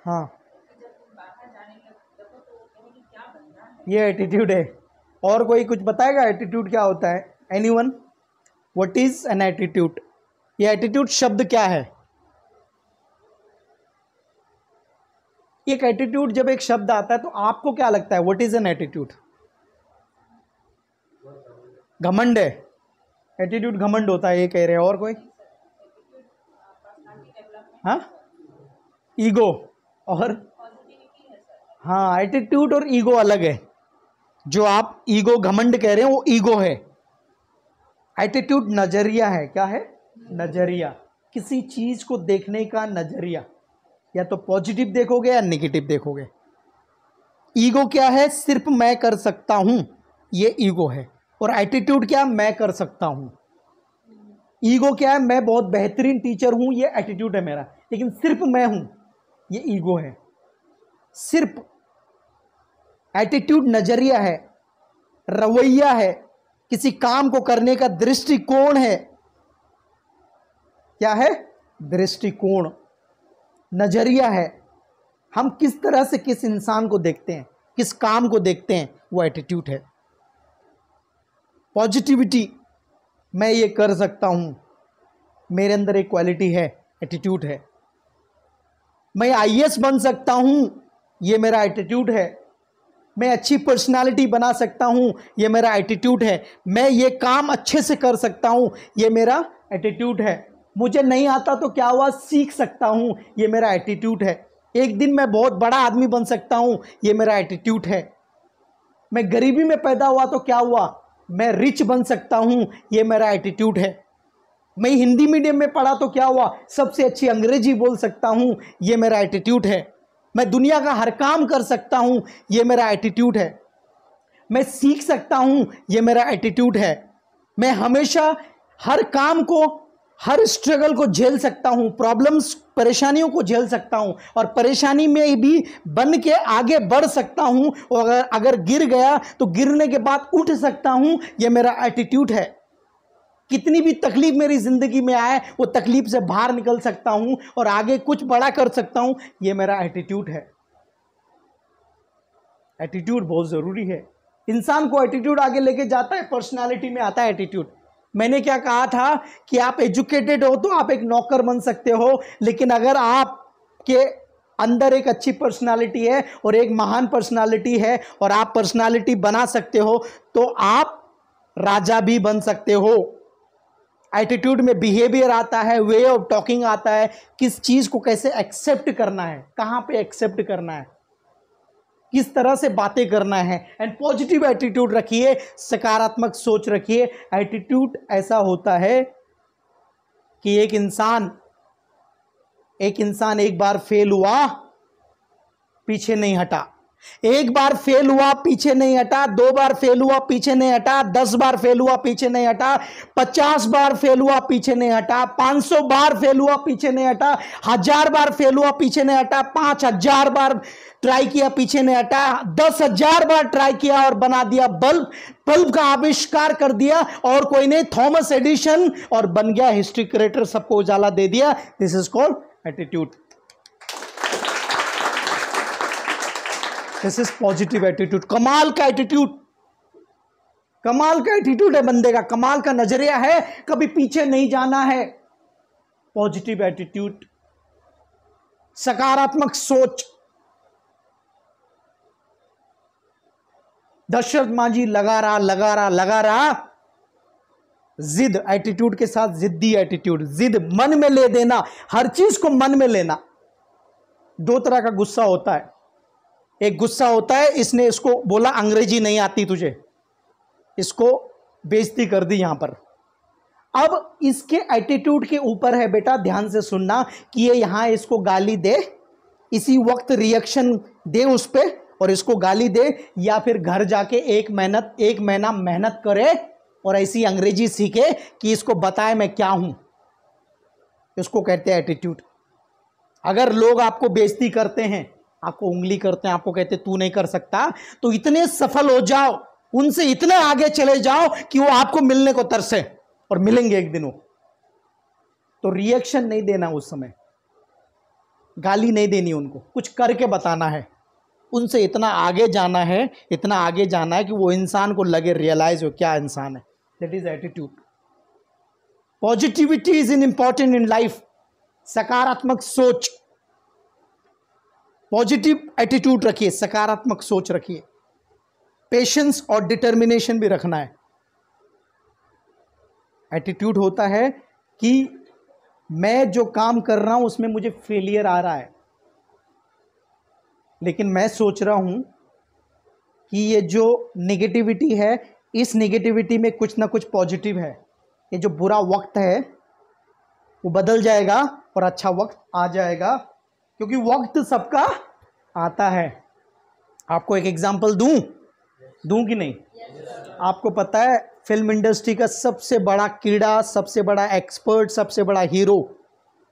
हाँ, ये एटीट्यूड है। और कोई कुछ बताएगा एटीट्यूड क्या होता है? Anyone? What is an attitude? ये एटीट्यूड शब्द क्या है? एक एटीट्यूड जब एक शब्द आता है तो आपको क्या लगता है? What is an attitude? घमंड है। एटीट्यूड घमंड होता है, ये कह रहे हैं। और कोई? हाँ, ईगो। और हाँ, एटीट्यूड और ईगो अलग है। जो आप ईगो घमंड कह रहे हैं वो ईगो है। एटीट्यूड नजरिया है। क्या है? नजरिया। किसी चीज को देखने का नजरिया, या तो पॉजिटिव देखोगे या नेगेटिव देखोगे। ईगो क्या है? सिर्फ मैं कर सकता हूं, ये ईगो है। और एटीट्यूड क्या? मैं कर सकता हूं। ईगो क्या है? मैं बहुत बेहतरीन टीचर हूं, ये एटीट्यूड है मेरा। लेकिन सिर्फ मैं हूं, ये ईगो है। सिर्फ एटीट्यूड नजरिया है, रवैया है, किसी काम को करने का दृष्टिकोण है। क्या है? दृष्टिकोण, नजरिया है। हम किस तरह से किस इंसान को देखते हैं, किस काम को देखते हैं, वो एटीट्यूड है। पॉजिटिविटी, मैं ये कर सकता हूं, मेरे अंदर एक क्वालिटी है, एटीट्यूड है। मैं आईएएस बन सकता हूं, ये मेरा एटीट्यूड है। मैं अच्छी पर्सनालिटी बना सकता हूं, ये मेरा एटीट्यूड है। मैं ये काम अच्छे से कर सकता हूं, ये मेरा एटीट्यूड है। मुझे नहीं आता तो क्या हुआ, सीख सकता हूं, ये मेरा एटीट्यूड है। एक दिन मैं बहुत बड़ा आदमी बन सकता हूं, ये मेरा एटीट्यूड है। मैं गरीबी में पैदा हुआ तो क्या हुआ, मैं रिच बन सकता हूं, ये मेरा एटीट्यूड है। मैं हिंदी मीडियम में पढ़ा तो क्या हुआ, सबसे अच्छी अंग्रेजी बोल सकता हूं, ये मेरा एटीट्यूड है। मैं दुनिया का हर काम कर सकता हूं, ये मेरा एटीट्यूड है। मैं सीख सकता हूं, ये मेरा एटीट्यूड है। मैं हमेशा हर काम को, हर स्ट्रगल को झेल सकता हूं, प्रॉब्लम्स, परेशानियों को झेल सकता हूं, और परेशानी में भी बन के आगे बढ़ सकता हूं। और अगर गिर गया तो गिरने के बाद उठ सकता हूं, ये मेरा एटीट्यूड है। कितनी भी तकलीफ मेरी जिंदगी में आए, वो तकलीफ से बाहर निकल सकता हूं और आगे कुछ बड़ा कर सकता हूं, ये मेरा एटीट्यूड है। एटीट्यूड बहुत जरूरी है। इंसान को एटीट्यूड आगे लेके जाता है, पर्सनालिटी में आता है एटीट्यूड। मैंने क्या कहा था कि आप एजुकेटेड हो तो आप एक नौकर बन सकते हो, लेकिन अगर आपके अंदर एक अच्छी पर्सनालिटी है और एक महान पर्सनालिटी है और आप पर्सनालिटी बना सकते हो, तो आप राजा भी बन सकते हो। एटीट्यूड में बिहेवियर आता है, वे ऑफ टॉकिंग आता है, किस चीज को कैसे एक्सेप्ट करना है, कहां पे एक्सेप्ट करना है, किस तरह से बातें करना है। एंड पॉजिटिव एटीट्यूड रखिए, सकारात्मक सोच रखिए। एटीट्यूड ऐसा होता है कि एक इंसान एक बार फेल हुआ, पीछे नहीं हटा। एक बार फेल हुआ, पीछे नहीं हटा। 2 बार फेल हुआ, पीछे नहीं हटा। 10 बार फेल हुआ, पीछे नहीं हटा। 50 बार फेल हुआ, पीछे नहीं हटा। 500 बार फेल हुआ, पीछे नहीं हटा। 1000 बार फेल हुआ, पीछे नहीं हटा। 5000 बार ट्राई किया, पीछे नहीं हटा। 10,000 बार ट्राई किया और बना दिया बल्ब। बल्ब का आविष्कार कर दिया, और कोई नहीं, थॉमस एडिशन, और बन गया हिस्ट्री क्रिएटर, सबको उजाला दे दिया। This is called attitude. This is positive attitude. कमाल का एटीट्यूड, कमाल का एटीट्यूड है बंदे का, कमाल का नजरिया है, कभी पीछे नहीं जाना है। पॉजिटिव एटीट्यूड, सकारात्मक सोच। दशरथ मांझी लगा रहा। जिद एटीट्यूड के साथ, जिद्दी एटीट्यूड, जिद, मन में ले देना, हर चीज को मन में लेना। 2 तरह का गुस्सा होता है। एक गुस्सा होता है, इसने इसको बोला अंग्रेजी नहीं आती तुझे, इसको बेइज्जती कर दी यहां पर। अब इसके एटीट्यूड के ऊपर है बेटा, ध्यान से सुनना, कि ये यहां इसको गाली दे, इसी वक्त रिएक्शन दे उस पे और इसको गाली दे, या फिर घर जाके एक महीना मेहनत करे और ऐसी अंग्रेजी सीखे कि इसको बताए मैं क्या हूं। इसको कहते हैं एटीट्यूड। अगर लोग आपको बेइज्जती करते हैं, आपको उंगली करते हैं, आपको कहते तू नहीं कर सकता, तो इतने सफल हो जाओ, उनसे इतने आगे चले जाओ कि वो आपको मिलने को तरसे, और मिलेंगे एक दिन वो। तो रिएक्शन नहीं देना उस समय। गाली नहीं देनी उनको, कुछ करके बताना है, उनसे इतना आगे जाना है, इतना आगे जाना है कि वो इंसान को लगे, रियलाइज हो क्या इंसान है। That is attitude. Positivity is in important in life. सकारात्मक सोच, पॉजिटिव एटीट्यूड रखिए, सकारात्मक सोच रखिए। पेशेंस और डिटर्मिनेशन भी रखना है। एटीट्यूड होता है कि मैं जो काम कर रहा हूं उसमें मुझे फेलियर आ रहा है, लेकिन मैं सोच रहा हूं कि ये जो नेगेटिविटी है, इस नेगेटिविटी में कुछ ना कुछ पॉजिटिव है। ये जो बुरा वक्त है वो बदल जाएगा और अच्छा वक्त आ जाएगा, क्योंकि वक्त सबका आता है। आपको एक एग्जांपल दूं कि नहीं? आपको पता है फिल्म इंडस्ट्री का सबसे बड़ा कीड़ा, सबसे बड़ा एक्सपर्ट, सबसे बड़ा हीरो,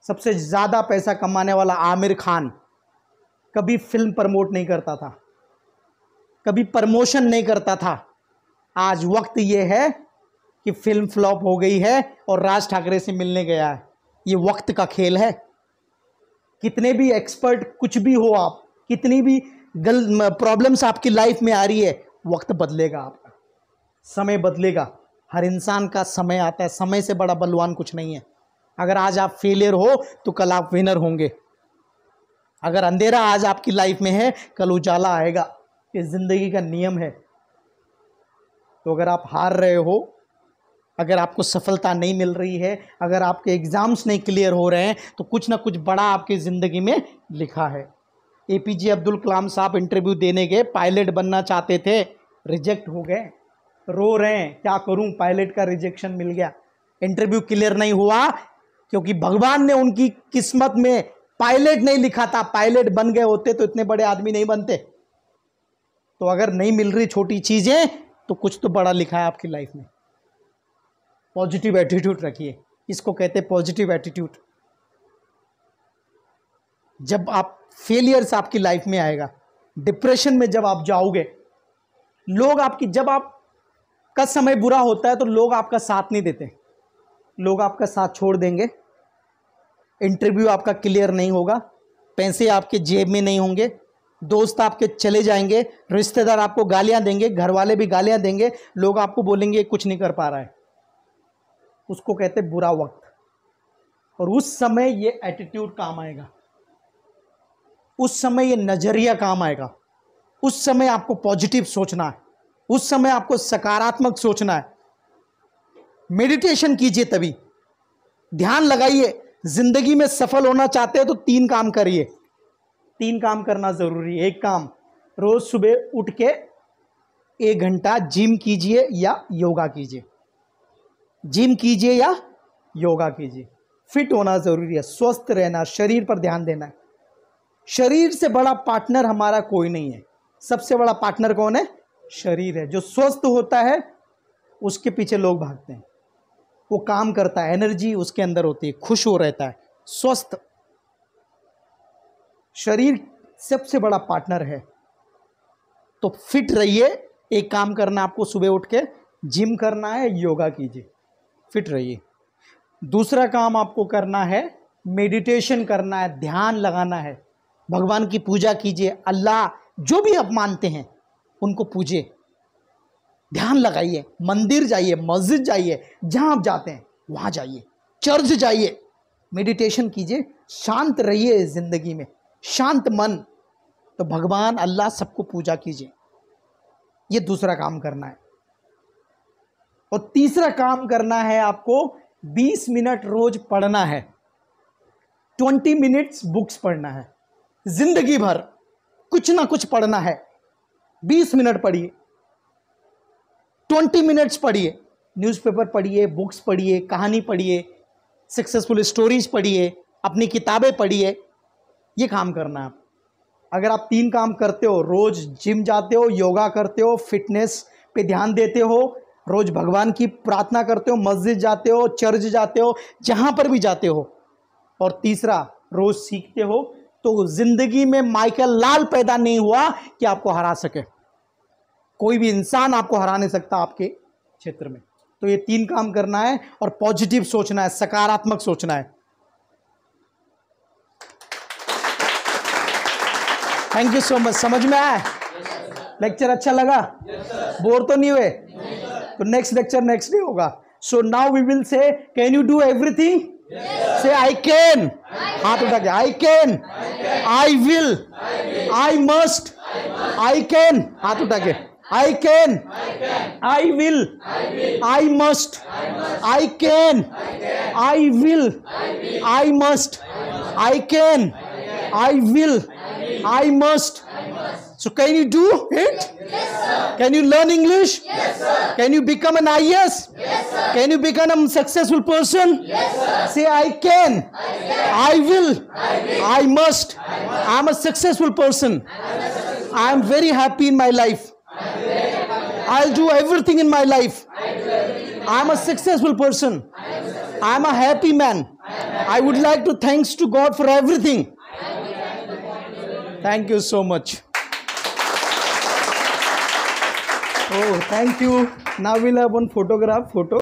सबसे ज़्यादा पैसा कमाने वाला आमिर खान कभी फिल्म प्रमोट नहीं करता था, कभी प्रमोशन नहीं करता था। आज वक्त ये है कि फिल्म फ्लॉप हो गई है और राज ठाकरे से मिलने गया है। ये वक्त का खेल है। कितने भी एक्सपर्ट कुछ भी हो आप, कितनी भी प्रॉब्लम्स आपकी लाइफ में आ रही है, वक्त बदलेगा, आपका समय बदलेगा। हर इंसान का समय आता है। समय से बड़ा बलवान कुछ नहीं है। अगर आज आप फेलियर हो तो कल आप विनर होंगे। अगर अंधेरा आज आपकी लाइफ में है, कल उजाला आएगा। ये जिंदगी का नियम है। तो अगर आप हार रहे हो, अगर आपको सफलता नहीं मिल रही है, अगर आपके एग्जाम्स नहीं क्लियर हो रहे हैं, तो कुछ ना कुछ बड़ा आपकी ज़िंदगी में लिखा है। एपीजे अब्दुल कलाम साहब इंटरव्यू देने गए, पायलट बनना चाहते थे, रिजेक्ट हो गए, रो रहे हैं, क्या करूं, पायलट का रिजेक्शन मिल गया। इंटरव्यू क्लियर नहीं हुआ क्योंकि भगवान ने उनकी किस्मत में पायलट नहीं लिखा था। पायलट बन गए होते तो इतने बड़े आदमी नहीं बनते। तो अगर नहीं मिल रही छोटी चीज़ें, तो कुछ तो बड़ा लिखा है आपकी लाइफ में। पॉजिटिव एटीट्यूड रखिए, इसको कहते हैं पॉजिटिव एटीट्यूड। जब आप फेलियर्स आपकी लाइफ में आएगा, डिप्रेशन में जब आप जाओगे, लोग आपकी, जब आपका समय बुरा होता है तो लोग आपका साथ नहीं देते, लोग आपका साथ छोड़ देंगे। इंटरव्यू आपका क्लियर नहीं होगा, पैसे आपके जेब में नहीं होंगे, दोस्त आपके चले जाएंगे, रिश्तेदार आपको गालियां देंगे, घर वाले भी गालियां देंगे, लोग आपको बोलेंगे कुछ नहीं कर पा रहा है। उसको कहते हैं बुरा वक्त। और उस समय ये एटीट्यूड काम आएगा, उस समय ये नजरिया काम आएगा, उस समय आपको पॉजिटिव सोचना है, उस समय आपको सकारात्मक सोचना है। मेडिटेशन कीजिए, तभी ध्यान लगाइए। जिंदगी में सफल होना चाहते हैं तो 3 काम करिए। 3 काम करना जरूरी है। एक काम, रोज सुबह उठ के 1 घंटा जिम कीजिए या योगा कीजिए। जिम कीजिए या योगा कीजिए। फिट होना जरूरी है, स्वस्थ रहना, शरीर पर ध्यान देना है। शरीर से बड़ा पार्टनर हमारा कोई नहीं है। सबसे बड़ा पार्टनर कौन है? शरीर है। जो स्वस्थ होता है उसके पीछे लोग भागते हैं, वो काम करता है, एनर्जी उसके अंदर होती है, खुश हो रहता है। स्वस्थ शरीर सबसे बड़ा पार्टनर है। तो फिट रहिए। एक काम करना, आपको सुबह उठ के जिम करना है, योगा कीजिए, फिट रहिए। दूसरा काम आपको करना है, मेडिटेशन करना है, ध्यान लगाना है, भगवान की पूजा कीजिए। अल्लाह जो भी आप मानते हैं उनको पूजिए, ध्यान लगाइए, मंदिर जाइए, मस्जिद जाइए, जहां आप जाते हैं वहां जाइए, चर्च जाइए, मेडिटेशन कीजिए, शांत रहिए जिंदगी में, शांत मन। तो भगवान अल्लाह सबको पूजा कीजिए। ये दूसरा काम करना है। और तीसरा काम करना है, आपको 20 मिनट रोज पढ़ना है। 20 मिनट्स बुक्स पढ़ना है। जिंदगी भर कुछ ना कुछ पढ़ना है। 20 मिनट पढ़िए, 20 मिनट्स पढ़िए, न्यूज़पेपर पढ़िए, बुक्स पढ़िए, कहानी पढ़िए, सक्सेसफुल स्टोरीज पढ़िए, अपनी किताबें पढ़िए। ये काम करना है आप। अगर आप 3 काम करते हो, रोज जिम जाते हो, योगा करते हो, फिटनेस पे ध्यान देते हो, रोज भगवान की प्रार्थना करते हो, मस्जिद जाते हो, चर्च जाते हो, जहां पर भी जाते हो, और तीसरा रोज सीखते हो, तो जिंदगी में माइकल लाल पैदा नहीं हुआ कि आपको हरा सके। कोई भी इंसान आपको हरा नहीं सकता आपके क्षेत्र में। तो ये 3 काम करना है और पॉजिटिव सोचना है, सकारात्मक सोचना है। Thank you so much. समझ में आया? लेक्चर अच्छा लगा? बोर तो नहीं हुए? तो नेक्स्ट लेक्चर नेक्स्ट डे होगा। So now we will say can you do everything? Say I can. हाथ उठा के I can, I will, I must, I can. हाथ उठा के I can, I will, I must, I can, I will, I must, I can, I will, I must. So can you do it? Yes, sir. Can you learn English? Yes, sir. Can you become an IAS? Yes, sir. Can you become a successful person? Yes, sir. Say I can. I will. I must. I am a successful person. I am very happy in my life. I'll do everything in my life. I am a successful person. I am a happy man. I would like to thanks to God for everything. Thank you so much. Oh, thank you. Now we'll have one photograph photo.